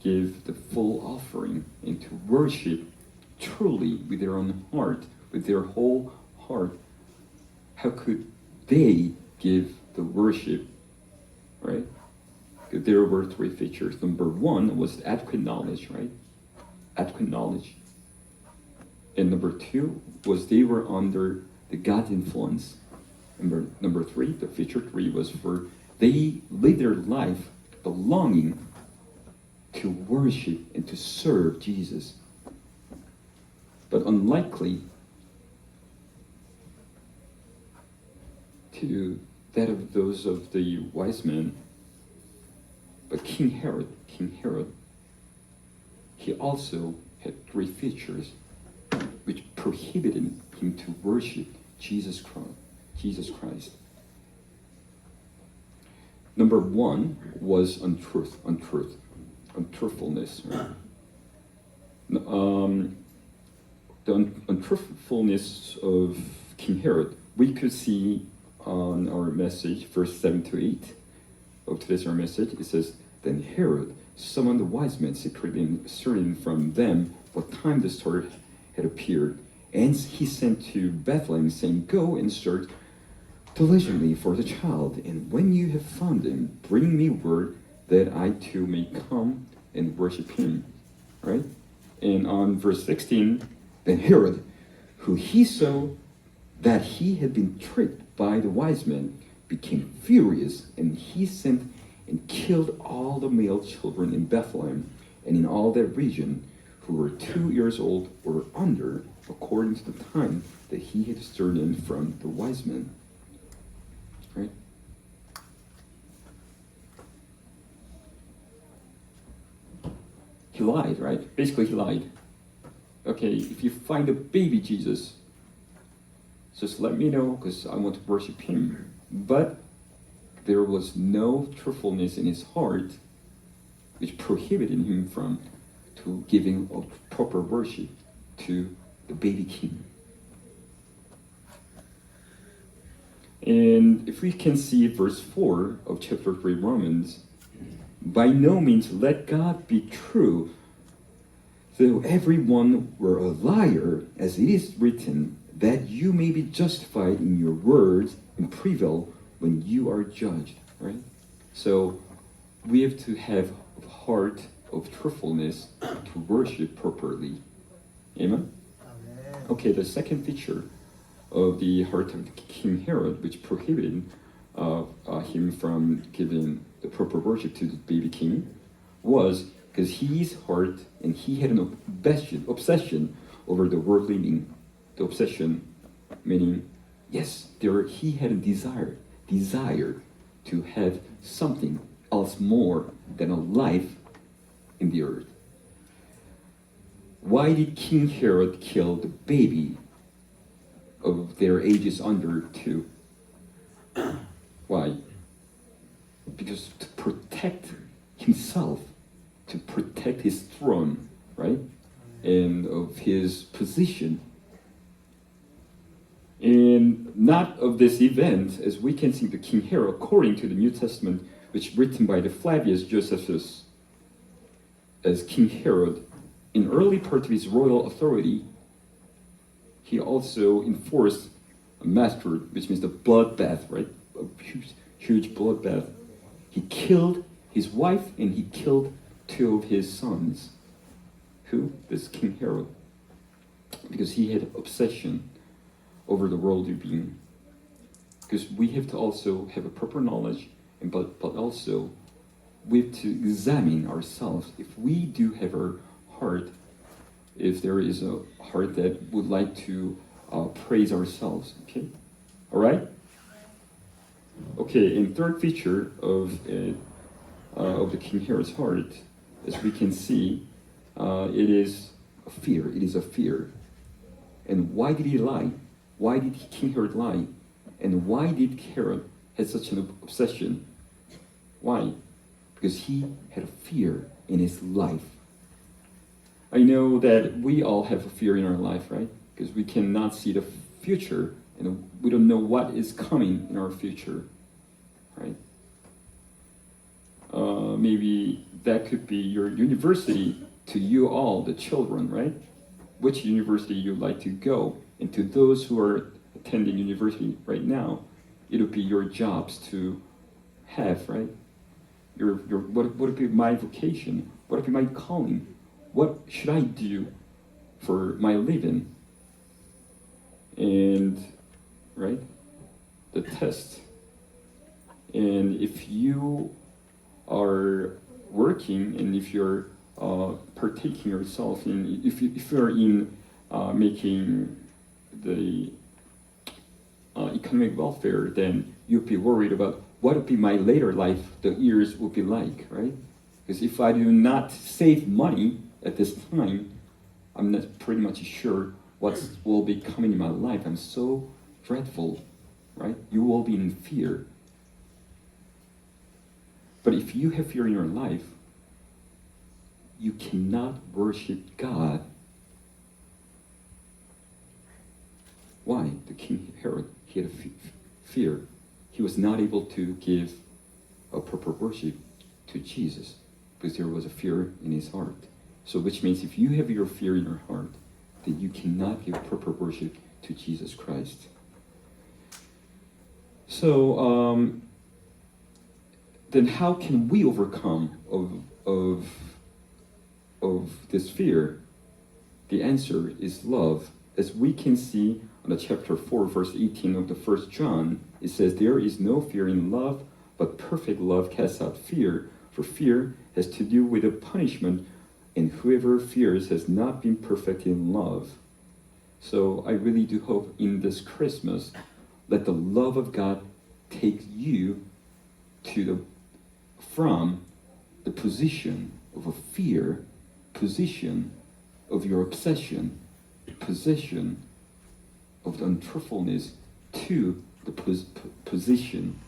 give the full offering and to worship truly with their own heart, with their whole heart, how could they give the worship, right? There were three features. Number one was adequate knowledge, right? Adequate knowledge. And number two was they were under the God influence. Number three, the feature three was for they lived their life belonging to worship and to serve Jesus. But unlikely to that of those of the wise men, but King Herod, he also had three features which prohibited him to worship Jesus Christ. Number one was untruthfulness. Right? The untruthfulness of King Herod, we could see on our message, verse 7 to 8 of today's our message. It says, "Then Herod summoned the wise men secretly and ascertained from them what time the star had appeared. And he sent to Bethlehem, saying, 'Go and search diligently for the child, and when you have found him, bring me word that I too may come and worship him.'" Right? And on verse 16, "Then Herod, who he saw that he had been tricked by the wise men, became furious, and he sent and killed all the male children in Bethlehem and in all that region who were 2 years old or under, according to the time that he had discerned from the wise men." Right? He lied, right? Basically, he lied. Okay, if you find a baby Jesus, just let me know because I want to worship him. But there was no truthfulness in his heart which prohibited him from to giving a proper worship to the baby king. And if we can see verse 4 of chapter 3 Romans, "By no means let God be true, though everyone were a liar, as it is written, that you may be justified in your words and prevail when you are judged." Right? So we have to have a heart of truthfulness to worship properly. Amen? Amen. Okay, the second feature of the heart of King Herod, which prohibited him from giving the proper worship to the baby king, was because his heart, and he had an obsession over the worldly meaning. The obsession meaning, yes, he had a desire to have something else more than a life in the earth. Why did King Herod kill the baby of their ages under 2? Why? Because to protect himself, to protect his throne, right? And of his position. And not of this event, as we can see the King Herod, according to the New Testament, which written by the Flavius Josephus, as King Herod, in early part of his royal authority, he also enforced a massacre, which means the bloodbath, right? A huge bloodbath. He killed his wife and he killed 2 of his sons. Who? This King Herod. Because he had obsession over the worldly being. Because we have to also have a proper knowledge, but also we have to examine ourselves. If we do have our heart, if there is a heart that would like to praise ourselves, okay? All right? Okay, and third feature of the King Herod's heart, as we can see, it is a fear. It is a fear. And why did he lie? Why did King Herod lie? And why did Herod have such an obsession? Why? Because he had a fear in his life. I know that we all have a fear in our life, right? Because we cannot see the future and we don't know what is coming in our future, right? Maybe that could be your university to you all, the children, right? Which university you like to go. And to those who are attending university right now, it would be your jobs to have, right? What would be my vocation? What would be my calling? What should I do for my living? And, right? The test. And if you are working and if you're partaking yourself in, if you're in making the economic welfare, then you'll be worried about what would be my later life, the years will be like, right? Because if I do not save money at this time, I'm not pretty much sure what will be coming in my life. I'm so dreadful, right? You will be in fear. But if you have fear in your life, you cannot worship God. Why? The King Herod, he had fear. He was not able to give a proper worship to Jesus because there was a fear in his heart. So which means if you have your fear in your heart, then you cannot give proper worship to Jesus Christ. So then how can we overcome of this fear? The answer is love. As we can see on the chapter 4, verse 18 of the 1 John, it says, there is no fear in love, but perfect love casts out fear, for fear has to do with the punishment, and whoever fears has not been perfect in love. So I really do hope in this Christmas, let the love of God take you from the position of a fear, position of your obsession, position of the untruthfulness, to the position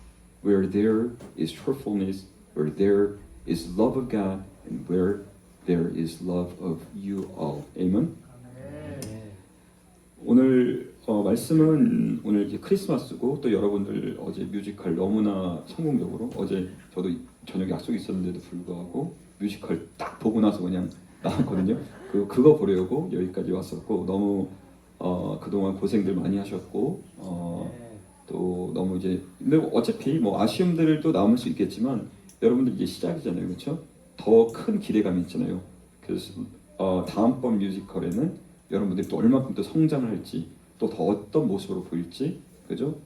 where there is truthfulness, where there is love of God, and where there is love of you all. Amen. 오늘 말씀은 오늘 이제 크리스마스고 또 여러분들 어제 뮤지컬 너무나 성공적으로 어제 저도 저녁 약속이 있었는데도 불구하고 뮤지컬 딱 보고 나서 그냥 나왔거든요. 그거 보려고 여기까지 왔었고 너무 그동안 고생들 많이 하셨고 또 너무 이제 근데 어차피 뭐 아쉬움들도 남을 수 있겠지만 여러분들 이제 시작이잖아요, 그렇죠? 더 큰 기대감이 있잖아요. 그래서 다음번 뮤지컬에는 여러분들이 또 얼마큼 더 성장을 할지 또 더 어떤 모습으로 보일지, 그죠?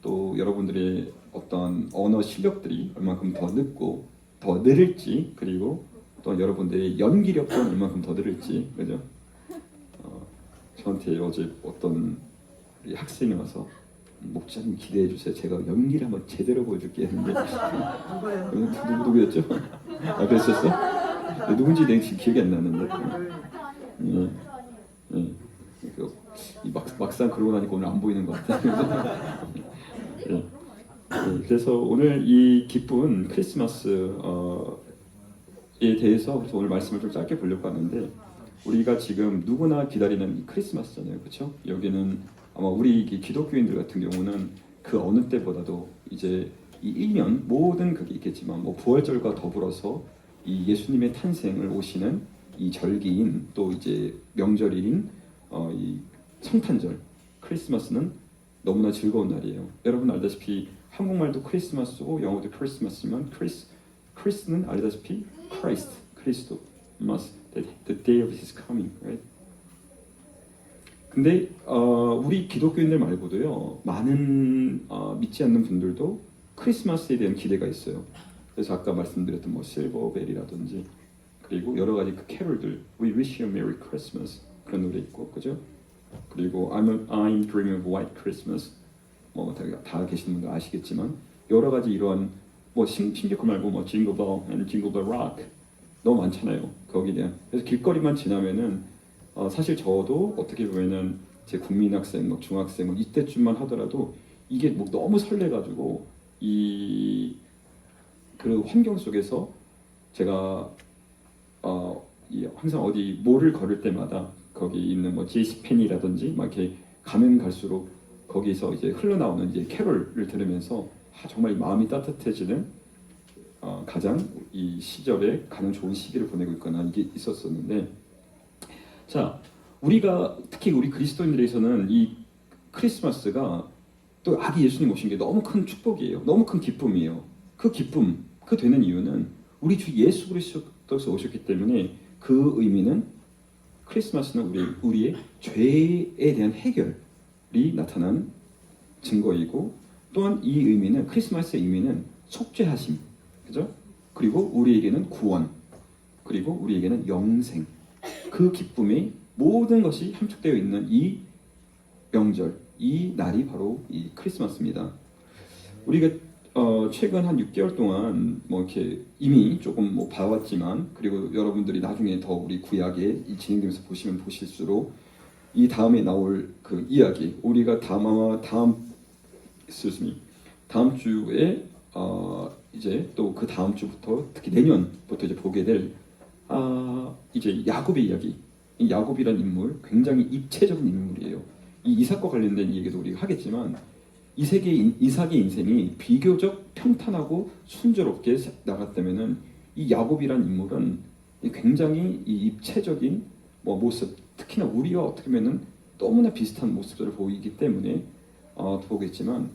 또 여러분들의 어떤 언어 실력들이 얼마큼 더 늦고 더 늘을지, 그리고 또 여러분들의 연기력도 얼마큼 더 늘을지, 그죠? 저한테 어제 어떤 학생이 와서 목사님 기대해 주세요. 제가 연기를 한번 제대로 보여줄게 했는데 누구였죠? 그랬었어? 누군지 내가 지금 기억이 안 나는데. 막상 그러고 나니까 오늘 안 보이는 것 같아요. 그래서 오늘 이 기쁜 크리스마스에 대해서 그래서 오늘 말씀을 좀 짧게 보려고 하는데 우리가 지금 누구나 기다리는 이 크리스마스잖아요, 그렇죠? 여기는 아마 우리 기독교인들 같은 경우는 그 어느 때보다도 이제 이 1년 모든 그게 있겠지만 뭐 부활절과 더불어서 이 예수님의 탄생을 오시는 이 절기인 또 이제 명절인 이 성탄절 크리스마스는 너무나 즐거운 날이에요. 여러분 알다시피 한국말도 크리스마스고 영어도 크리스마스지만 크리스는 알다시피 Christ, 그리스도, the day of His coming, right? 근데 우리 기독교인들 말고도요 많은 믿지 않는 분들도 크리스마스에 대한 기대가 있어요. 그래서 아까 말씀드렸던 뭐 실버벨이라든지 그리고 여러 가지 그 캐롤들, We Wish You a Merry Christmas 그런 노래 있고, 그죠? 그리고 I'm Dreaming of White Christmas 뭐 다 계시는 분들 아시겠지만 여러 가지 이러한 뭐 신기코 말고 뭐 Jingle Bell and Jingle Bell Rock 너무 많잖아요. 거기에 대한 그래서 길거리만 지나면은 사실 저도 어떻게 보면은 제 국민학생, 뭐 중학생 뭐 이때쯤만 하더라도 이게 뭐 너무 설레가지고 이 그 환경 속에서 제가 항상 어디 몰을 걸을 때마다 거기 있는 뭐 JCPenney라든지 막 이렇게 가면 갈수록 거기서 이제 흘러나오는 이제 캐롤을 들으면서 정말 마음이 따뜻해지는 가장 이 시절에 가장 좋은 시기를 보내고 있거나 이게 있었었는데, 자, 우리가 특히 우리 그리스도인들에서는 이 크리스마스가 또 아기 예수님 오신 게 너무 큰 축복이에요. 너무 큰 기쁨이에요. 그 기쁨, 그 되는 이유는 우리 주 예수 그리스도께서 오셨기 때문에 그 의미는 크리스마스는 우리의 죄에 대한 해결이 나타난 증거이고, 또한 이 의미는 크리스마스의 의미는 속죄하심, 그죠? 그리고 우리에게는 구원, 그리고 우리에게는 영생. 그 기쁨의 모든 것이 함축되어 있는 이 명절, 이 날이 바로 이 크리스마스입니다. 우리가 최근 한 6개월 동안 뭐 이렇게 이미 조금 뭐 봐왔지만, 그리고 여러분들이 나중에 더 우리 구약에 이 진행되면서 보시면 보실수록 이 다음에 나올 그 이야기, 우리가 다음 주에 이제 또 그 다음 주부터 특히 내년부터 이제 보게 될 이제 야곱의 이야기. 이 야곱이란 인물 굉장히 입체적인 인물이에요. 이 이삭과 관련된 얘기도 우리가 하겠지만, 이삭의 인생이 비교적 평탄하고 순조롭게 나갔다면은 이 야곱이란 인물은 굉장히 이 입체적인 모습, 특히나 우리와 어떻게 보면은 너무나 비슷한 모습들을 보이기 때문에 보겠지만,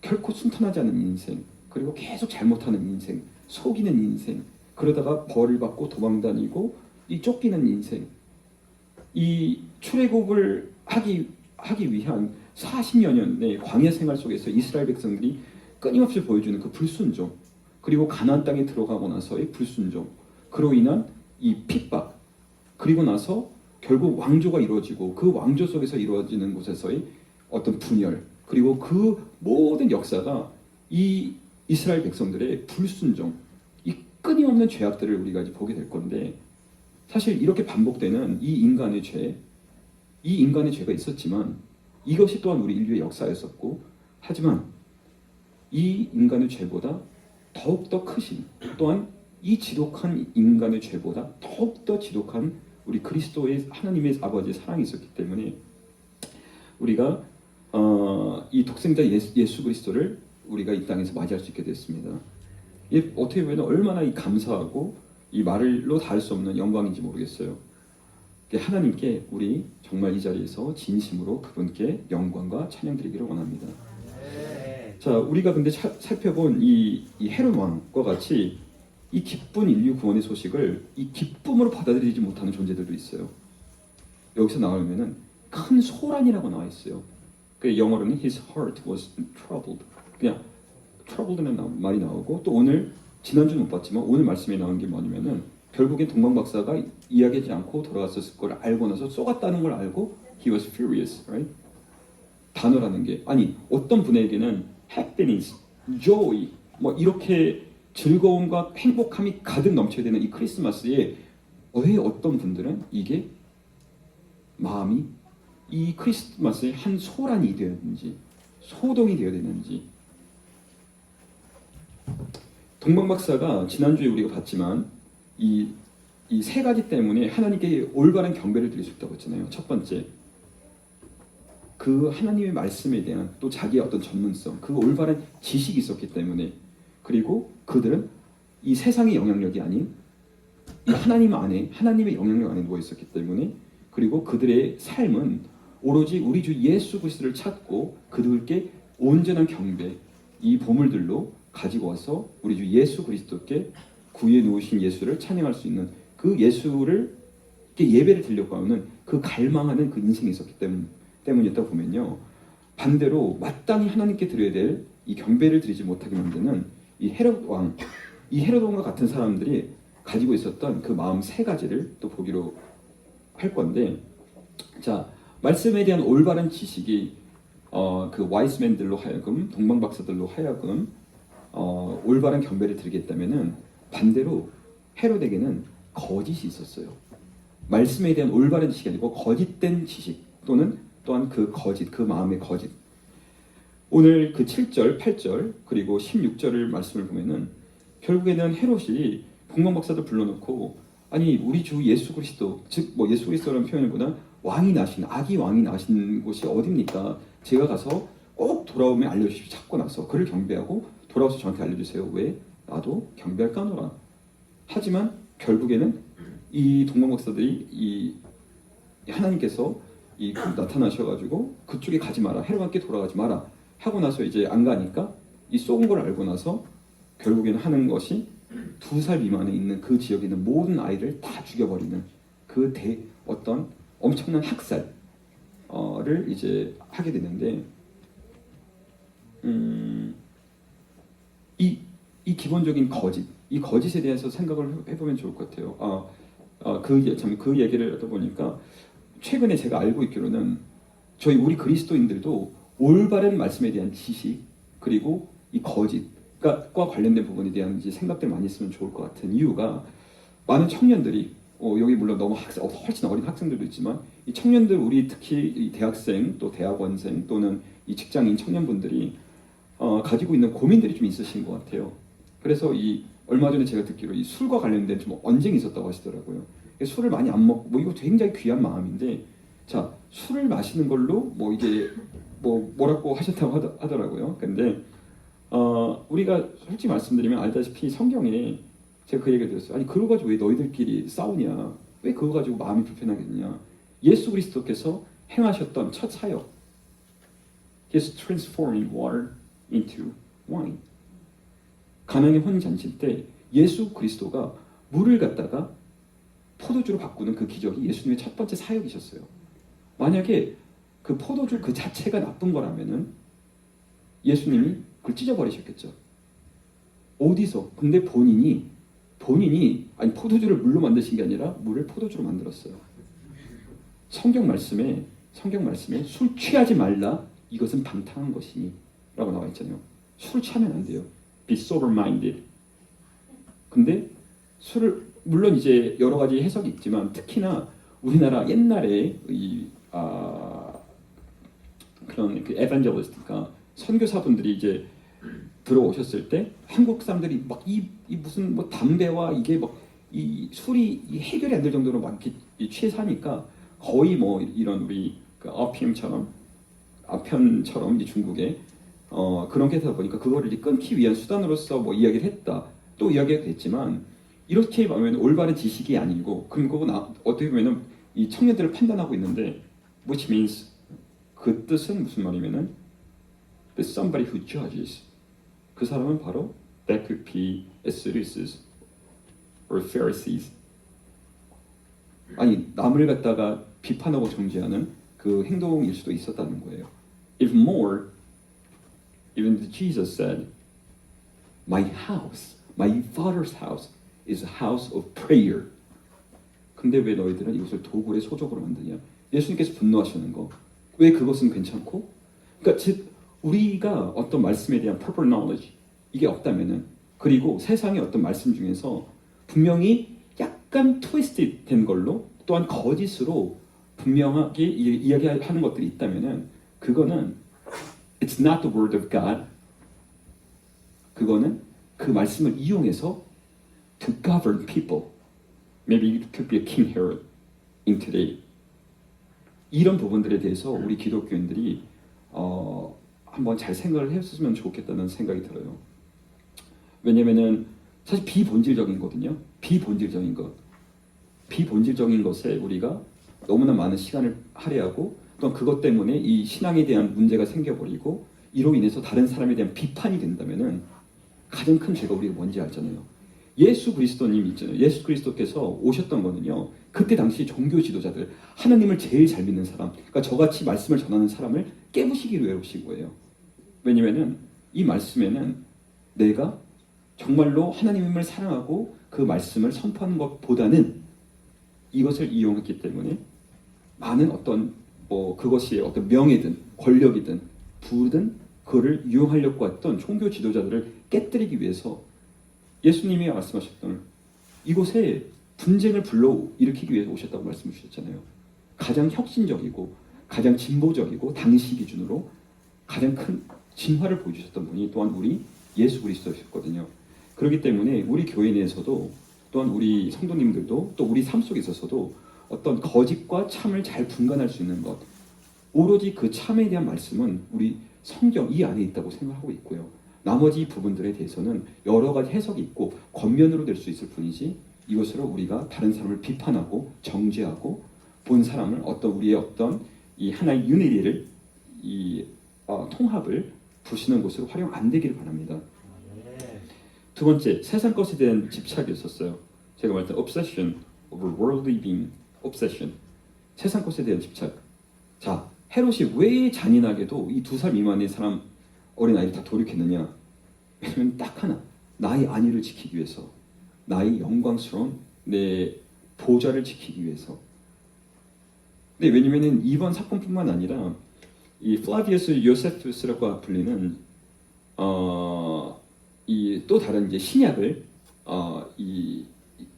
결코 순탄하지 않은 인생, 그리고 계속 잘못하는 인생, 속이는 인생, 그러다가 벌을 받고 도망다니고 이 쫓기는 인생, 이 출애굽을 하기 위한 40여 년의 광야 생활 속에서 이스라엘 백성들이 끊임없이 보여주는 그 불순종, 그리고 가나안 땅에 들어가고 나서의 불순종, 그로 인한 이 핍박, 그리고 나서 결국 왕조가 이루어지고 그 왕조 속에서 이루어지는 곳에서의 어떤 분열, 그리고 그 모든 역사가 이 이스라엘 백성들의 불순종, 이 끊임없는 죄악들을 우리가 이제 보게 될 건데, 사실 이렇게 반복되는 이 인간의 죄가 있었지만 이것이 또한 우리 인류의 역사였었고, 하지만 이 인간의 죄보다 더욱더 크신, 또한 이 지독한 인간의 죄보다 더욱더 지독한 우리 그리스도의 하나님의 아버지의 사랑이 있었기 때문에 우리가 이 독생자 예수 그리스도를 우리가 이 땅에서 맞이할 수 있게 됐습니다. 이 어떻게 보면 얼마나 이 감사하고 이 말로 다 할 수 없는 영광인지 모르겠어요. 하나님께 우리 정말 이 자리에서 진심으로 그분께 영광과 찬양 드리기를 원합니다. 자, 우리가 근데 살펴본 이 헤롯 왕과 같이 이 기쁜 인류 구원의 소식을 이 기쁨으로 받아들이지 못하는 존재들도 있어요. 여기서 나오면은 큰 소란이라고 나와 있어요. 그 영어로는 his heart was troubled. 그냥 troubled는 말이 나오고, 또 오늘 지난주는 못 봤지만 오늘 말씀에 나온 게 뭐냐면은 결국엔 동방 박사가 이야기하지 않고 돌아갔었을 걸 알고 나서 쏘갔다는 걸 알고 he was furious, right? 단어라는 게 어떤 분에게는 happiness, joy 이렇게 즐거움과 행복함이 가득 넘쳐야 되는 이 크리스마스에 왜 어떤 분들은 이게 마음이 이 크리스마스에 한 소란이 되었는지, 소동이 되어야 되는지. 동방 박사가 지난주에 우리가 봤지만 이 세 가지 때문에 하나님께 올바른 경배를 드릴 수 있다고 했잖아요. 첫 번째, 그 하나님의 말씀에 대한 또 자기의 어떤 전문성, 그 올바른 지식이 있었기 때문에, 그리고 그들은 이 세상의 영향력이 아닌 이 하나님의 영향력 안에 누워 있었기 때문에, 그리고 그들의 삶은 오로지 우리 주 예수 그리스도를 찾고 그들께 온전한 경배, 이 보물들로 가지고 와서 우리 주 예수 그리스도께 구해 놓으신 예수를 찬양할 수 있는 그 예수를 예배를 드리려고 하는 그 갈망하는 그 인생이 있었기 때문이었다고 보면요, 반대로 마땅히 하나님께 드려야 될 이 경배를 드리지 못하게 만드는 이 헤롯 왕과 같은 사람들이 가지고 있었던 그 마음 세 가지를 또 보기로 할 건데, 자, 말씀에 대한 올바른 지식이 그 와이스맨들로 하여금, 동방 박사들로 하여금 올바른 경배를 드리겠다면은 반대로 헤롯에게는 거짓이 있었어요. 말씀에 대한 올바른 지식이 아니고 거짓된 지식, 또한 그 거짓, 그 마음의 거짓. 오늘 그 7절, 8절 그리고 16절을 말씀을 보면은 결국에는 헤롯이 동방 박사들 불러놓고, 우리 주 예수 그리스도, 즉 예수 그리스도라는 표현보다 아기 왕이 나신 곳이 어디입니까? 제가 가서 꼭 돌아오면 알려주십시오. 찾고 나서 그를 경배하고 돌아와서 저한테 알려주세요. 왜? 나도 경배할까노라. 하지만 결국에는 이 동방 박사들이 이 하나님께서 나타나셔가지고 그쪽에 가지 마라, 헤롯에게 돌아가지 마라 하고 나서 이제 안 가니까 이 속은 걸 알고 나서 결국에는 하는 것이 2살 미만에 있는 그 지역에 있는 모든 아이를 다 죽여버리는 그 어떤 엄청난 학살을 이제 하게 되는데 이 기본적인 거짓, 이 거짓에 대해서 생각을 해보면 좋을 것 같아요. 그 얘기를 하다 보니까 최근에 제가 알고 있기로는 우리 그리스도인들도 올바른 말씀에 대한 지식 그리고 이 거짓과 관련된 부분에 대한 이제 생각들 많이 했으면 좋을 것 같은 이유가 많은 청년들이 여기 물론 너무 훨씬 어린 학생들도 있지만 이 청년들 우리 특히 이 대학생 또 대학원생 또는 이 직장인 청년분들이 가지고 있는 고민들이 좀 있으신 것 같아요. 그래서 얼마 전에 제가 듣기로 이 술과 관련된 좀 언쟁이 있었다고 하시더라고요. 술을 많이 안 먹고 이거 굉장히 귀한 마음인데 자 술을 마시는 걸로 이게 뭐라고 하셨다고 하더라고요. 근데 우리가 솔직히 말씀드리면 알다시피 성경에 제가 그 얘기를 들었어요. 아니 그거 가지고 왜 너희들끼리 싸우냐? 왜 그거 가지고 마음이 불편하겠냐? 예수 그리스도께서 행하셨던 첫 사역, He's transforming water into wine. 가나의 혼인잔치 때 예수 그리스도가 물을 갖다가 포도주로 바꾸는 그 기적이 예수님의 첫 번째 사역이셨어요. 만약에 그 포도주 그 자체가 나쁜 거라면은 예수님이 그걸 찢어버리셨겠죠. 어디서? 근데 본인이 아니 포도주를 물로 만드신 게 아니라 물을 포도주로 만들었어요. 성경 말씀에 술 취하지 말라 이것은 방탕한 것이니 라고 나와 있잖아요. 술 취하면 안 돼요. Be sober minded. 근데 술을 물론 이제 여러 가지 해석이 있지만 특히나 우리나라 옛날에 그런 그 에반젤리스트가 선교사분들이 이제 들어오셨을 때 한국 사람들이 막 이 무슨 담배와 이게 이 술이 해결이 안 될 정도로 막 이렇게 취해 사니까 거의 이런 우리 그 아편처럼 이제 중국에 그런 게 되다 보니까 그거를 이제 끊기 위한 수단으로서 이야기를 했다. 또 이야기가 됐지만 이렇게 보면 올바른 지식이 아니고 그리고 어떻게 보면은 이 청년들을 판단하고 있는데 which means 그 뜻은 무슨 말이면은 but somebody who judges 그 사람은 바로 that could be Sadducees or Pharisees 아니 남을 갖다가 비판하고 정죄하는 그 행동일 수도 있었다는 거예요. If more, even Jesus said, my house, my father's house is a house of prayer. 근데 왜 너희들은 이것을 도굴의 소족으로 만드냐? 예수님께서 분노하시는 거. 왜 그것은 괜찮고? 그러니까 즉 우리가 어떤 말씀에 대한 proper knowledge 이게 없다면은 그리고 세상의 어떤 말씀 중에서 분명히 약간 트위스트 된 걸로 또한 거짓으로 분명하게 이야기하는 것들이 있다면은 그거는 it's not the word of God. 그거는 그 말씀을 이용해서 to govern people. Maybe it could be a King Herod in today. 이런 부분들에 대해서 우리 기독교인들이 한번 잘 생각을 했으면 좋겠다는 생각이 들어요. 왜냐면은 사실 비본질적인 거거든요. 비본질적인 것에 우리가 너무나 많은 시간을 할애하고 또 그것 때문에 이 신앙에 대한 문제가 생겨버리고 이로 인해서 다른 사람에 대한 비판이 된다면은 가장 큰 죄가 우리가 뭔지 알잖아요. 예수 그리스도님 있잖아요. 예수 그리스도께서 오셨던 거는요. 그때 당시 종교 지도자들, 하나님을 제일 잘 믿는 사람, 그러니까 저같이 말씀을 전하는 사람을 깨부시기 위해 오신 거예요. 왜냐면은 이 말씀에는 내가 정말로 하나님을 사랑하고 그 말씀을 선포하는 것보다는 이것을 이용했기 때문에 많은 어떤 그것이 어떤 명예든 권력이든 부든 그거를 이용하려고 했던 종교 지도자들을 깨뜨리기 위해서 예수님이 말씀하셨던 이곳에 분쟁을 불러일으키기 위해서 오셨다고 말씀해 주셨잖아요. 가장 혁신적이고 가장 진보적이고 당시 기준으로 가장 큰 진화를 보여주셨던 분이 또한 우리 예수 그리스도셨거든요. 그렇기 때문에 우리 교회 내에서도 또한 우리 성도님들도 또 우리 삶 속에 있어서도 어떤 거짓과 참을 잘 분간할 수 있는 것, 오로지 그 참에 대한 말씀은 우리 성경 이 안에 있다고 생각하고 있고요. 나머지 부분들에 대해서는 여러 가지 해석이 있고 겉면으로 될 수 있을 뿐이지 이것으로 우리가 다른 사람을 비판하고 정죄하고 본 사람을 어떤 우리의 어떤 이 하나의 유니리를 통합을 부수는 것으로 활용 안 되기를 바랍니다. 두 번째, 세상 것에 대한 집착이었었어요. 제가 말했던 obsession over worldly being, obsession. 세상 것에 대한 집착. 자, 헤롯이 왜 잔인하게도 이 2살 미만의 사람 어린아이를 다 돌이켰느냐? 왜냐면 딱 하나, 나의 안위를 지키기 위해서, 나의 영광스러운 내 보좌를 지키기 위해서. 근데 왜냐면은 이번 사건뿐만 아니라 이 플라비우스 요세푸스라고 불리는 이 또 다른 이제 신약을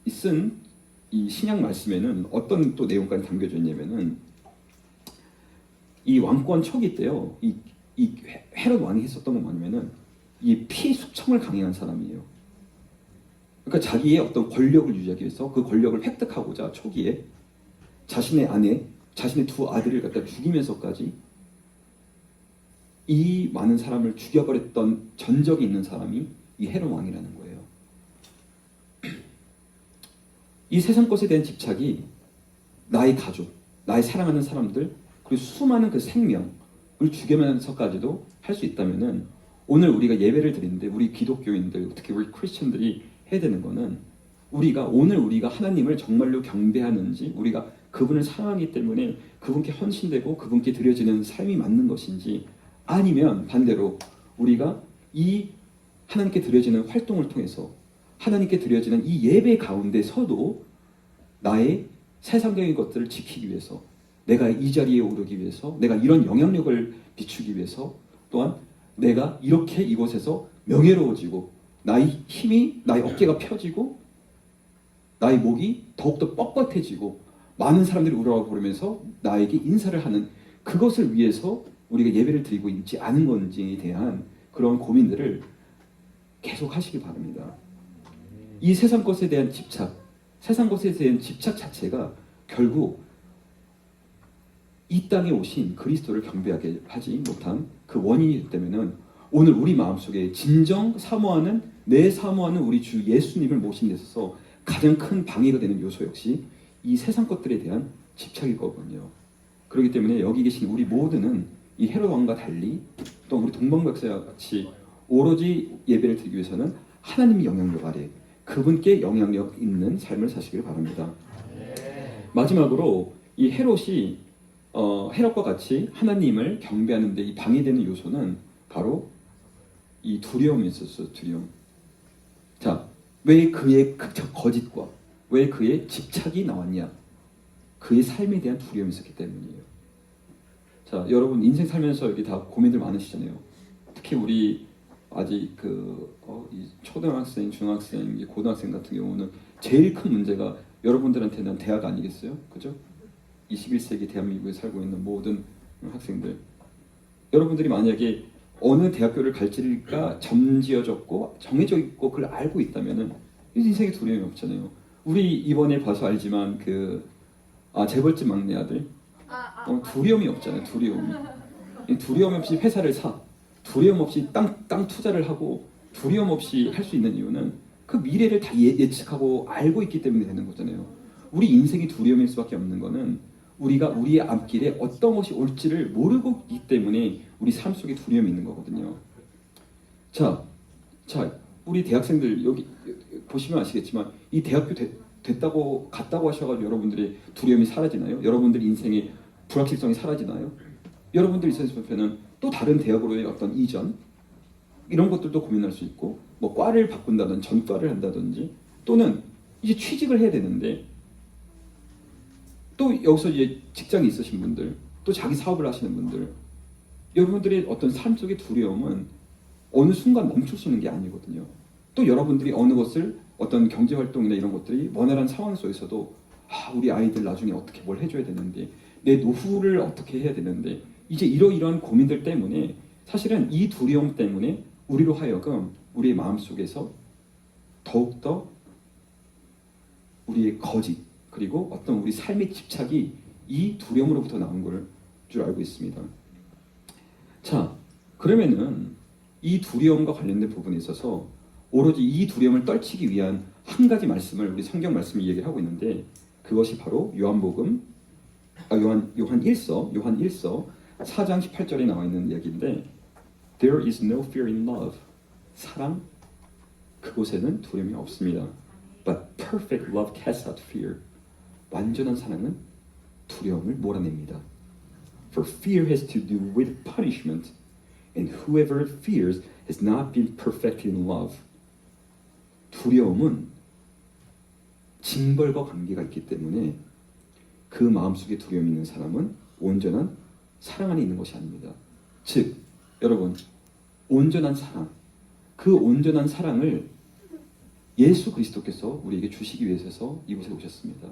쓴 이 신약 말씀에는 어떤 또 내용까지 담겨져 있냐면은 이 왕권 초기 때요, 이 헤롯 왕이 했었던 건 뭐냐면은 이 피숙청을 강행한 사람이에요. 그러니까 자기의 어떤 권력을 유지하기 위해서 그 권력을 획득하고자 초기에 자신의 아내, 자신의 2 아들을 갖다 죽이면서까지 이 많은 사람을 죽여버렸던 전적이 있는 사람이 이 헤롯 왕이라는 거예요. 이 세상 것에 대한 집착이 나의 가족, 나의 사랑하는 사람들, 그리고 수많은 그 생명을 죽이면서까지도 할 수 있다면은 오늘 우리가 예배를 드리는데 우리 기독교인들, 특히 우리 크리스천들이 해야 되는 거는 오늘 우리가 하나님을 정말로 경배하는지, 우리가 그분을 사랑하기 때문에 그분께 헌신되고 그분께 드려지는 삶이 맞는 것인지, 아니면 반대로 우리가 이 하나님께 드려지는 활동을 통해서 하나님께 드려지는 이 예배 가운데서도 나의 세상적인 것들을 지키기 위해서, 내가 이 자리에 오르기 위해서, 내가 이런 영향력을 비추기 위해서, 또한 내가 이렇게 이곳에서 명예로워지고 나의 힘이, 나의 어깨가 펴지고 나의 목이 더욱더 뻣뻣해지고 많은 사람들이 우러러 부르면서 나에게 인사를 하는 그것을 위해서 우리가 예배를 드리고 있지 않은 건지에 대한 그런 고민들을 계속 하시기 바랍니다. 이 세상 것에 대한 집착, 세상 것에 대한 집착 자체가 결국 이 땅에 오신 그리스도를 경배하게 하지 못한 그 원인이기 때문에 오늘 우리 마음속에 진정 사모하는, 내 사모하는 우리 주 예수님을 모신 데 있어서 가장 큰 방해가 되는 요소 역시 이 세상 것들에 대한 집착이거든요. 그렇기 때문에 여기 계신 우리 모두는 이 헤롯 왕과 달리 또 우리 동방박사와 같이 오로지 예배를 드리기 위해서는 하나님의 영향력 아래 그분께 영향력 있는 삶을 사시길 바랍니다. 마지막으로 이 헤롯이 헤롯과 같이 하나님을 경배하는 데 이 방해되는 요소는 바로 이 두려움이 있었어요. 두려움. 자, 왜 그의 거짓과 왜 그의 집착이 나왔냐? 그의 삶에 대한 두려움이 있었기 때문이에요. 자, 여러분 인생 살면서 여기 다 고민들 많으시잖아요. 특히 우리 아직 이 초등학생, 중학생, 고등학생 같은 경우는 제일 큰 문제가 여러분들한테는 대학 아니겠어요? 그죠? 21세기 대한민국에 살고 있는 모든 학생들, 여러분들이 만약에 어느 대학교를 갈지가 점지어졌고 정해져 있고 그걸 알고 있다면은 인생에 두려움이 없잖아요. 우리 이번에 봐서 알지만 재벌집 막내 아들 두려움이 없잖아요. 두려움 없이 회사를 사, 두려움 없이 땅 투자를 하고 두려움 없이 할 수 있는 이유는 그 미래를 다 예측하고 알고 있기 때문에 되는 거잖아요. 우리 인생이 두려움일 수밖에 없는 거는 우리가 우리의 앞길에 어떤 것이 올지를 모르고 있기 때문에 우리 삶 속에 두려움이 있는 거거든요. 자, 우리 대학생들 여기 보시면 아시겠지만 이 대학교 됐다고 갔다고 하셔가지고 여러분들의 두려움이 사라지나요? 여러분들 인생의 불확실성이 사라지나요? 여러분들 있으시면 또 다른 대학으로의 어떤 이전 이런 것들도 고민할 수 있고, 뭐 과를 바꾼다든지 전과를 한다든지, 또는 이제 취직을 해야 되는데 또 여기서 이제 직장이 있으신 분들, 또 자기 사업을 하시는 분들, 여러분들의 어떤 삶 속의 두려움은 어느 순간 멈출 수 있는 게 아니거든요. 또 여러분들이 어느 것을 어떤 경제활동이나 이런 것들이 원활한 상황 속에서도 우리 아이들 나중에 어떻게 뭘 해줘야 되는데, 내 노후를 어떻게 해야 되는데, 이제 이러이러한 고민들 때문에 사실은 이 두려움 때문에 우리로 하여금 우리의 마음속에서 더욱더 우리의 거짓 그리고 어떤 우리 삶의 집착이 이 두려움으로부터 나온 걸 줄 알고 있습니다. 자, 그러면은 이 두려움과 관련된 부분에 있어서 오로지 이 두려움을 떨치기 위한 한 가지 말씀을 우리 성경 말씀이 얘기를 하고 있는데 그것이 바로 요한 1서 4장 18절에 나와 있는 이야기인데 There is no fear in love. 사랑 그곳에는 두려움이 없습니다. But perfect love casts out fear. 완전한 사랑은 두려움을 몰아냅니다. For fear has to do with punishment, and whoever fears has not been perfected in love. 두려움은 징벌과 관계가 있기 때문에 그 마음속에 두려움이 있는 사람은 온전한 사랑 안에 있는 것이 아닙니다. 즉, 여러분, 온전한 사랑, 그 온전한 사랑을 예수 그리스도께서 우리에게 주시기 위해서 이곳에 오셨습니다.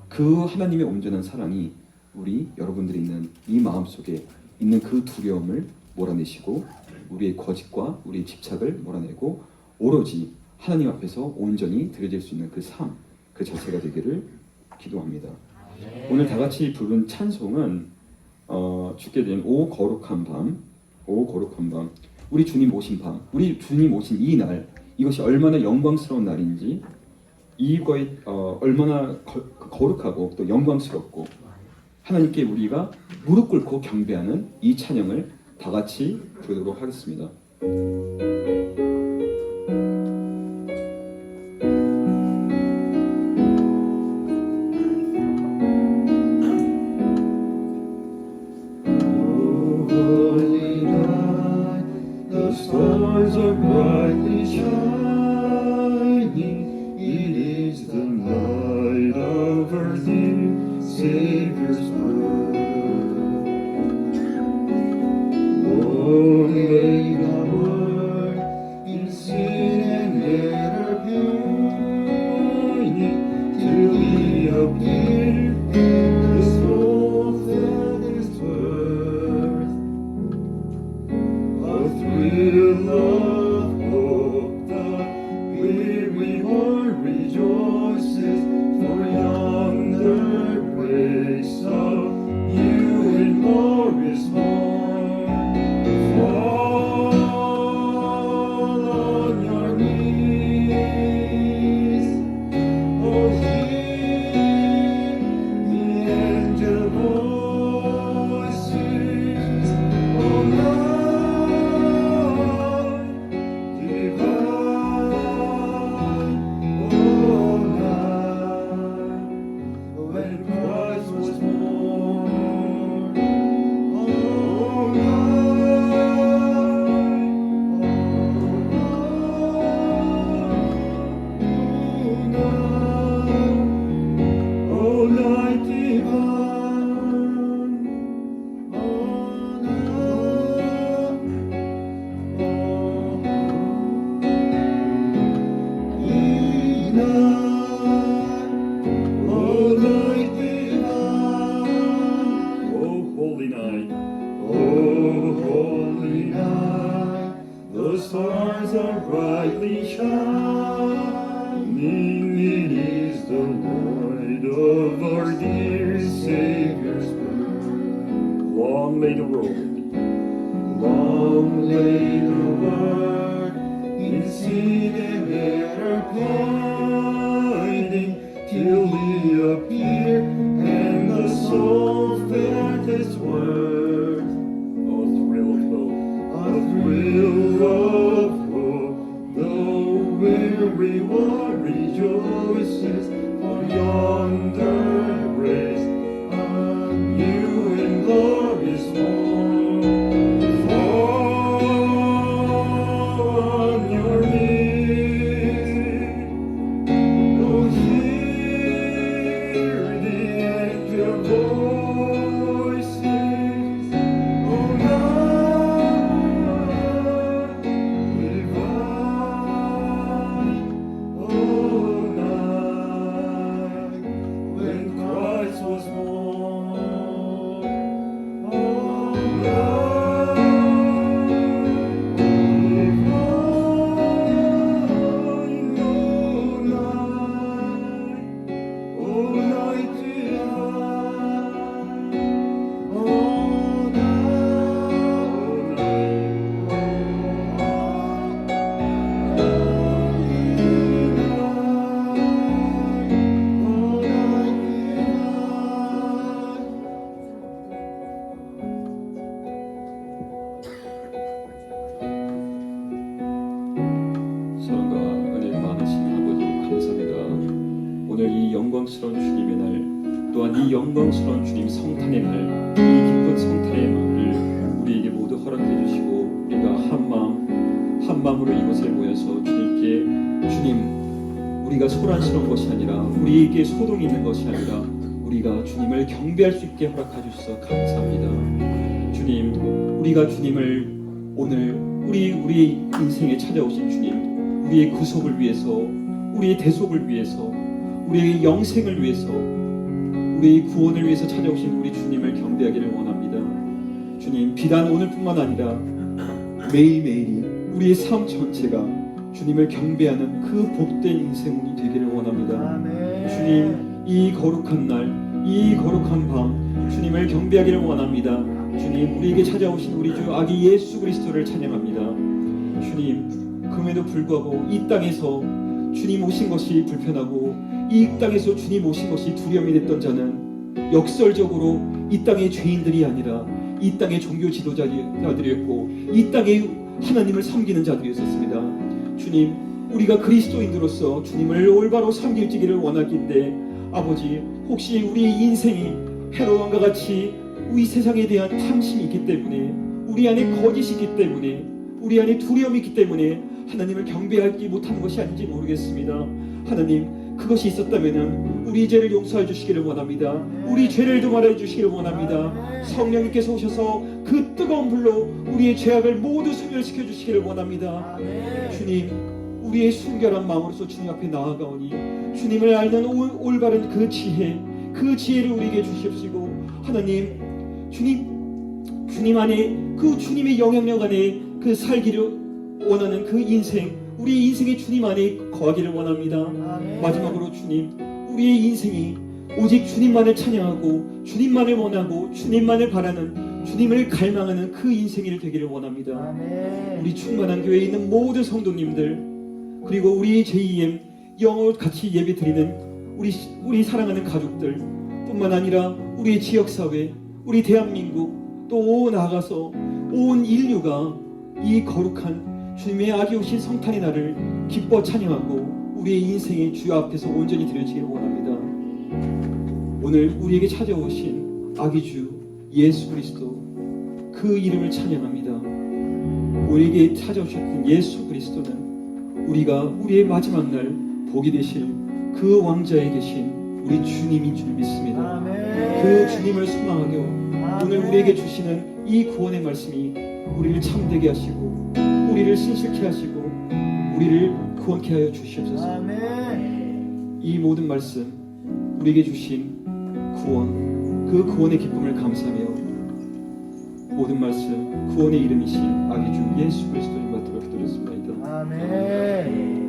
그 하나님의 온전한 사랑이 우리 여러분들이 있는 이 마음속에 있는 그 두려움을 몰아내시고 우리의 거짓과 우리의 집착을 몰아내고 오로지 하나님 앞에서 온전히 드려질 수 있는 그 삶, 그 자체가 되기를 기도합니다. 오늘 다 같이 부른 찬송은 주께 된 오 거룩한 밤, 우리 주님 오신 밤, 우리 주님 오신 이 날, 이것이 얼마나 영광스러운 날인지, 이거에 얼마나 거룩하고 또 영광스럽고 하나님께 우리가 무릎 꿇고 경배하는 이 찬양을 다 같이 부르도록 하겠습니다. Stars are brightly shining. It is the night of our dear Savior's birth. Oh, may the word in sin and error pining till He appear, the soul felt His worth. A thrill of hope, the weary heart rejoices, for yonder grace of you in glorious morn. Fall on your knees, oh hear the angel voices, oh love divine, oh night when Christ was born, oh night, oh night divine, oh holy night, oh holy night, the stars are brightly shining. It is the night of our dear Savior's birth. Long lay the road, Long lay the word in sin and error pining, till He appeared and the soul felt His word. a thrill of hope, A thrill of hope, the weary one rejoices, for yonder grace on you in glorious morn. Fall on your knees, oh hear the angel voices, oh love divine, oh night when Christ 영광스러운 주님의 날, 또한 이 영광스러운 주님 성탄의 날, 이 기쁜 성탄의 날을 우리에게 모두 허락해 주시고 우리가 한 마음으로 이곳에 모여서 주님께 주님 우리가 소란스러운 것이 아니라 우리에게 소동이 있는 것이 아니라 우리가 주님을 경배할 수 있게 허락해 주셔서 감사합니다. 주님, 우리가 주님을 오늘 우리의 인생에 찾아오신 주님, 우리의 구속을 위해서, 우리의 대속을 위해서, 우리의 영생을 위해서, 우리의 구원을 위해서 찾아오신 우리 주님을 경배하기를 원합니다. 주님, 비단 오늘뿐만 아니라 매일매일이 우리의 삶 전체가 주님을 경배하는 그 복된 인생이 되기를 원합니다. 주님, 이 거룩한 날, 이 거룩한 밤 주님을 경배하기를 원합니다. 주님, 우리에게 찾아오신 우리 주 아기 예수 그리스도를 찬양합니다. 주님, 그럼에도 불구하고 이 땅에서 주님 오신 것이 불편하고 이 땅에서 주님 오신 것이 두려움이 됐던 자는 역설적으로 이 땅의 죄인들이 아니라 이 땅의 종교 지도자들이었고 이 땅의 하나님을 섬기는 자들이었습니다. 주님, 우리가 그리스도인으로서 주님을 올바로 섬길지기를 원하기인데 아버지, 혹시 우리의 인생이 헤롯 왕과 같이 우리 세상에 대한 탐심이 있기 때문에, 우리 안에 거짓이 있기 때문에, 우리 안에 두려움이 있기 때문에 하나님을 경배하지 못하는 것이 아닌지 모르겠습니다. 하나님, 그것이 있었다면 우리 죄를 용서해 주시기를 원합니다. 우리 죄를 도말해 주시기를 원합니다. 성령님께서 오셔서 그 뜨거운 불로 우리의 죄악을 모두 소멸시켜 주시기를 원합니다. 주님, 우리의 순결한 마음으로서 주님 앞에 나아가오니 주님을 알는 올바른 그 지혜를 우리에게 주십시고, 하나님, 주님 안에 그 주님의 영향력 안에 그 살기를 원하는 그 인생, 우리의 인생이 주님 안에 거하기를 원합니다. 마지막으로 주님, 우리의 인생이 오직 주님만을 찬양하고 주님만을 원하고 주님만을 바라는, 주님을 갈망하는 그 인생이 되기를 원합니다. 우리 충만한 교회에 있는 모든 성도님들, 그리고 우리 JEM 영어 같이 예배 드리는 우리 사랑하는 가족들 뿐만 아니라 우리 지역사회, 우리 대한민국, 또 나아가서 온 인류가 이 거룩한 주님의 아기 오신 성탄의 날을 기뻐 찬양하고 우리의 인생이 주 앞에서 온전히 드려지기를 원합니다. 오늘 우리에게 찾아오신 아기 주 예수 그리스도, 그 이름을 찬양합니다. 우리에게 찾아오셨던 예수 그리스도는 우리가 우리의 마지막 날 복이 되실 그 왕자에 계신 우리 주님인 줄 믿습니다. 그 주님을 소망하며 오늘 우리에게 주시는 이 구원의 말씀이 우리를 참되게 하시고 우리를 신실케 하시고 우리를 구원케 하여 주시옵소서. 이 모든 말씀, 우리에게 주신 구원, 그 구원의 기쁨을 감사하며 모든 말씀 구원의 이름이신 아기 주 예수 그리스도를 받들어 기도했습니다. 아멘.